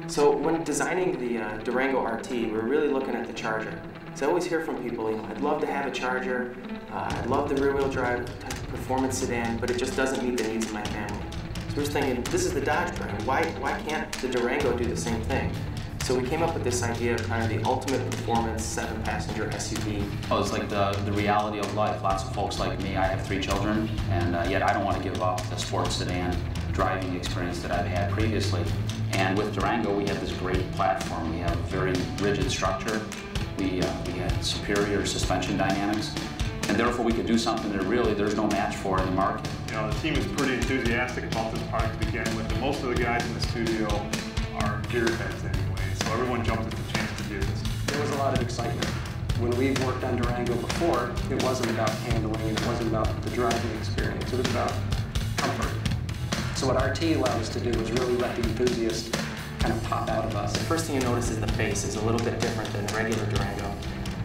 So when designing the Durango RT, we were really looking at the Charger. So I always hear from people, I'd love to have a Charger, I'd love the rear-wheel drive type of performance sedan, but it just doesn't meet the needs of my family. So we're just thinking, this is the Dodge brand, why can't the Durango do the same thing? So we came up with this idea of kind of the ultimate performance 7-passenger SUV. Oh, it's like the reality of life. Lots of folks like me, I have 3 children, and yet I don't want to give up the sports sedan driving experience that I've had previously. And with Durango, we have this great platform. We have very rigid structure. We have superior suspension dynamics, and therefore we could do something that really there's no match for in the market. You know, the team is pretty enthusiastic about this product to begin with, and most of the guys in the studio are gear heads anyway, so everyone jumped at the chance to do this. There was a lot of excitement. When we've worked on Durango before, it wasn't about handling, it wasn't about the driving experience, it was about comfort. So what RT allowed us to do was really let the enthusiast kind of pop out of us. The first thing you notice is the face is a little bit different than regular Durango.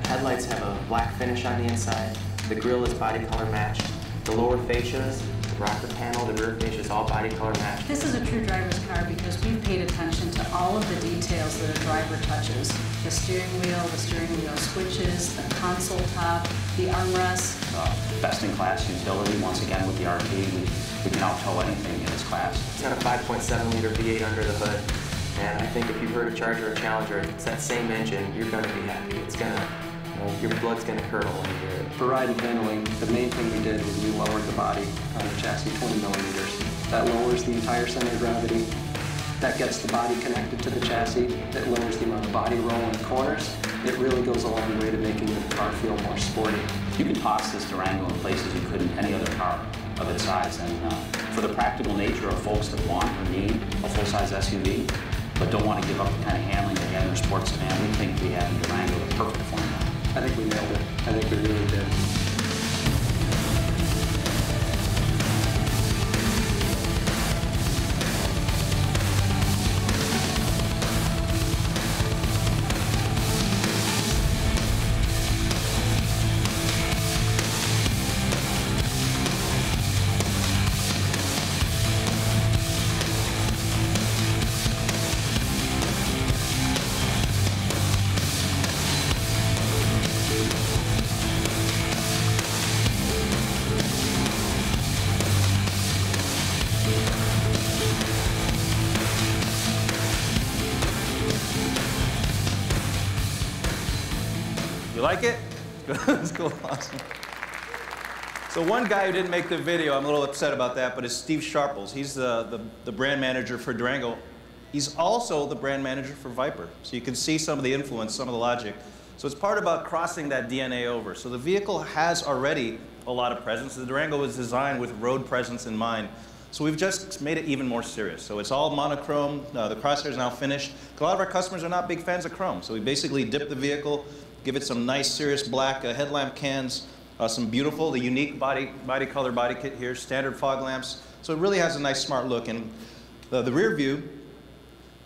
The headlights have a black finish on the inside. The grille is body color matched. The lower fascias, the rocker panel, the rear fascia is all body color matched. This is a true driver's car because we've paid attention to all of the details that a driver touches. The steering wheel switches, the console top, the armrest. Best-in-class utility, once again, with the RT, we can out-tow anything in this class. It's got a 5.7-liter V8 under the hood. And I think if you've heard a Charger or Challenger, it's that same engine, you're going to be happy. It's going to, your blood's going to curdle when you hear it. For ride and handling, the main thing we did was we lowered the body on the chassis 20 millimeters. That lowers the entire center of gravity. That gets the body connected to the chassis. It lowers the amount of body roll in the corners. It really goes a long way to making the car feel more sporty. You can toss this Durango in places you couldn't any other car of its size. And for the practical nature of folks that want or need a full-size SUV, but don't want to give up the kind of handling they have in their sports sedan, we think we have in Durango the perfect formula. I think we nailed it. I think we really did. You like it? That's cool, awesome. So one guy who didn't make the video, I'm a little upset about that, but is Steve Sharples. He's the brand manager for Durango. He's also the brand manager for Viper. So you can see some of the influence, some of the logic. So it's part about crossing that DNA over. So the vehicle has already a lot of presence. The Durango was designed with road presence in mind. So we've just made it even more serious. So it's all monochrome. The crosshair is now finished. A lot of our customers are not big fans of chrome. So we basically dip the vehicle, give it some nice, serious black headlamp cans, some beautiful, the unique body color body kit here, standard fog lamps. So it really has a nice, smart look. And the rear view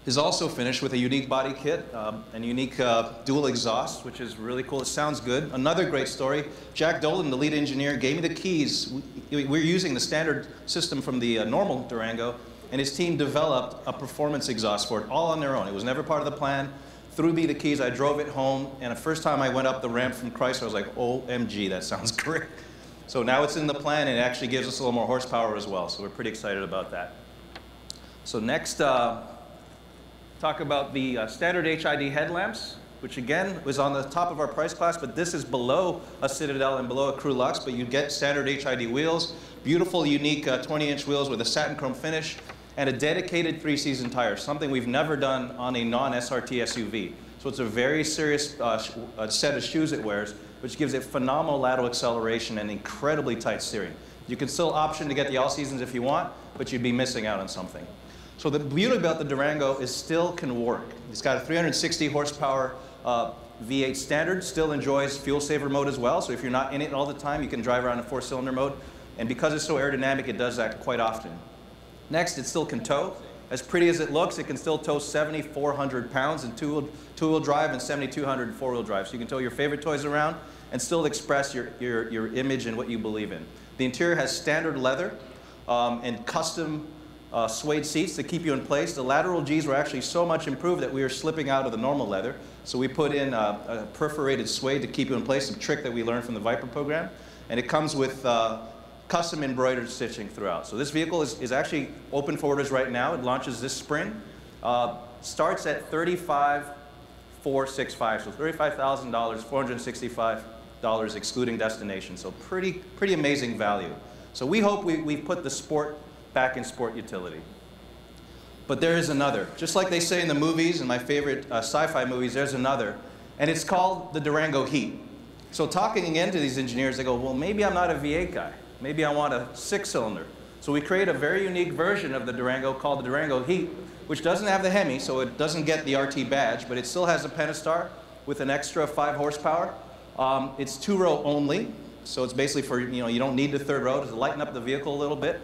is also finished with a unique body kit and unique dual exhaust, which is really cool. It sounds good. Another great story, Jack Dolan, the lead engineer, gave me the keys. We're using the standard system from the normal Durango, and his team developed a performance exhaust for it all on their own. It was never part of the plan. Threw me the keys, I drove it home, and the first time I went up the ramp from Chrysler, I was like, OMG, that sounds great. So now it's in the plan, and it actually gives us a little more horsepower as well, so we're pretty excited about that. So next, talk about the standard HID headlamps, which again was on the top of our price class, but this is below a Citadel and below a Crew Lux, but you get standard HID wheels, beautiful, unique 20-inch wheels with a satin chrome finish, and a dedicated 3-season tire, something we've never done on a non-SRT SUV. So it's a very serious set of shoes it wears, which gives it phenomenal lateral acceleration and incredibly tight steering. You can still option to get the all-seasons if you want, but you'd be missing out on something. So the beauty about the Durango is still can work. It's got a 360 horsepower V8 standard, still enjoys fuel saver mode as well, so if you're not in it all the time, you can drive around in 4-cylinder mode. And because it's so aerodynamic, it does that quite often. Next, it still can tow. As pretty as it looks, it can still tow 7,400 pounds in two-wheel drive and 7,200 in four-wheel drive. So you can tow your favorite toys around and still express your image and what you believe in. The interior has standard leather and custom suede seats to keep you in place. The lateral Gs were actually so much improved that we were slipping out of the normal leather. So we put in a perforated suede to keep you in place, a trick that we learned from the Viper program. And it comes with custom embroidered stitching throughout. So this vehicle is actually open for orders right now. It launches this spring. Starts at $35,465, so $35,000, $465 excluding destination. So pretty amazing value. So we hope we've put the sport back in sport utility. But there is another. Just like they say in the movies, and my favorite sci-fi movies, there's another. And it's called the Durango Heat. So talking again to these engineers, they go, well, maybe I'm not a V8 guy. Maybe I want a 6-cylinder. So we create a very unique version of the Durango called the Durango Heat, which doesn't have the Hemi, so it doesn't get the RT badge, but it still has a Pentastar with an extra 5 horsepower. It's 2-row only, so it's basically for, you don't need the 3rd row to lighten up the vehicle a little bit.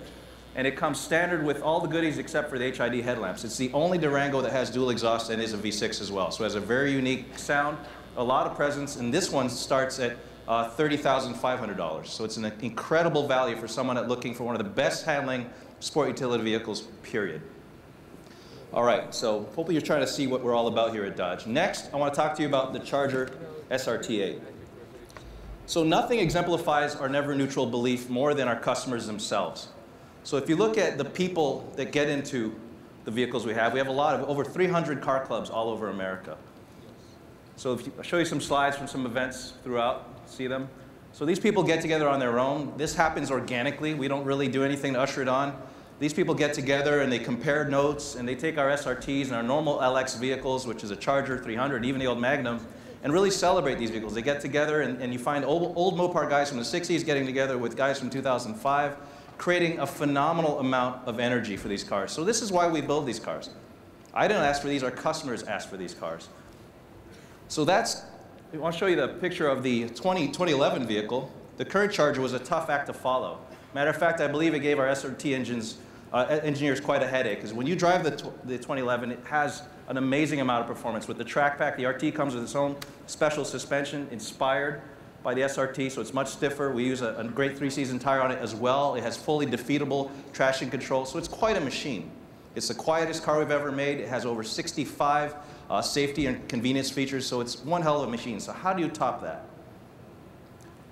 And it comes standard with all the goodies except for the HID headlamps. It's the only Durango that has dual exhaust and is a V6 as well. So it has a very unique sound, a lot of presence, and this one starts at $30,500. So it's an incredible value for someone that's looking for one of the best handling sport utility vehicles, period. All right, so hopefully you're trying to see what we're all about here at Dodge. Next, I want to talk to you about the Charger SRT8. So nothing exemplifies our never neutral belief more than our customers themselves. So if you look at the people that get into the vehicles we have a lot of over 300 car clubs all over America. So I'll show you some slides from some events throughout, see them. So these people get together on their own. This happens organically. We don't really do anything to usher it on. These people get together and they compare notes and they take our SRTs and our normal LX vehicles, which is a Charger 300, even the old Magnum, and really celebrate these vehicles. They get together and you find old Mopar guys from the 60s getting together with guys from 2005, creating a phenomenal amount of energy for these cars. So this is why we build these cars. I didn't ask for these, our customers asked for these cars. So I want to show you the picture of the 2011 vehicle. The current Charger was a tough act to follow. Matter of fact, I believe it gave our SRT engineers quite a headache, because when you drive the 2011, it has an amazing amount of performance. With the track pack, the RT comes with its own special suspension inspired by the SRT, so it's much stiffer. We use a great 3-season tire on it as well. It has fully defeatable traction control, so it's quite a machine. It's the quietest car we've ever made. It has over 65 safety and convenience features, so it's one hell of a machine. So how do you top that?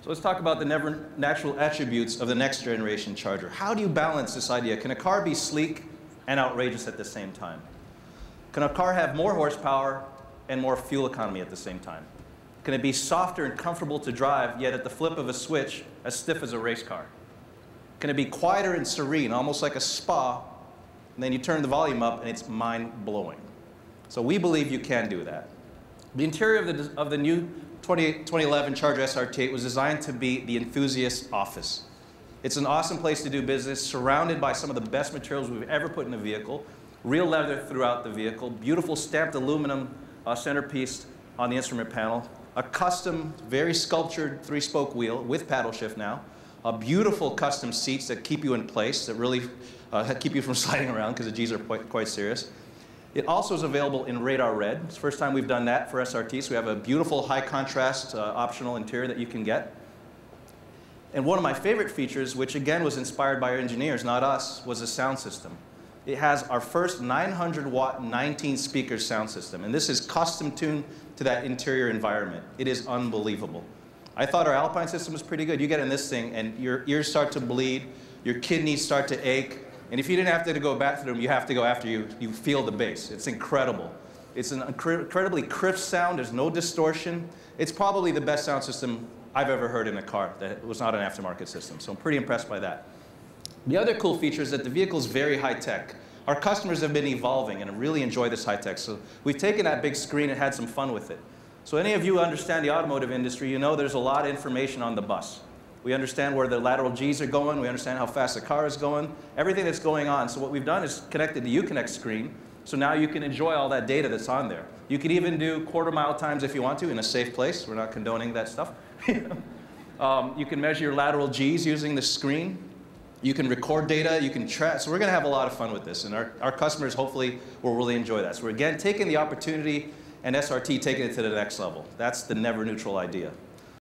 So let's talk about the never natural attributes of the next generation Charger. How do you balance this idea? Can a car be sleek and outrageous at the same time? Can a car have more horsepower and more fuel economy at the same time? Can it be softer and comfortable to drive, yet at the flip of a switch, as stiff as a race car? Can it be quieter and serene, almost like a spa, and then you turn the volume up and it's mind-blowing? So we believe you can do that. The interior of the new 2011 Charger SRT8 was designed to be the enthusiast office. It's an awesome place to do business, surrounded by some of the best materials we've ever put in a vehicle, real leather throughout the vehicle, beautiful stamped aluminum centerpiece on the instrument panel, a custom, very sculptured 3-spoke wheel with paddle shift now, beautiful custom seats that keep you in place, that really keep you from sliding around because the G's are quite serious. It also is available in Radar Red. It's the first time we've done that for SRT, so we have a beautiful high contrast optional interior that you can get. And one of my favorite features, which again was inspired by our engineers, not us, was the sound system. It has our first 900-watt 19-speaker sound system, and this is custom tuned to that interior environment. It is unbelievable. I thought our Alpine system was pretty good. You get in this thing and your ears start to bleed, your kidneys start to ache, and if you didn't have to go bathroom, you have to go after you feel the bass. It's incredible. It's an incredibly crisp sound. There's no distortion. It's probably the best sound system I've ever heard in a car that was not an aftermarket system, so I'm pretty impressed by that. The other cool feature is that the vehicle is very high-tech. Our customers have been evolving and really enjoy this high-tech, so we've taken that big screen and had some fun with it. So any of you who understand the automotive industry, you know there's a lot of information on the bus. We understand where the lateral Gs are going. We understand how fast the car is going, everything that's going on. So what we've done is connected the Uconnect screen, so now you can enjoy all that data that's on there. You can even do quarter-mile times if you want to in a safe place. We're not condoning that stuff. You can measure your lateral Gs using the screen. You can record data, you can track. So we're going to have a lot of fun with this, and our customers hopefully will really enjoy that. So we're again taking the opportunity and SRT taking it to the next level. That's the never neutral idea.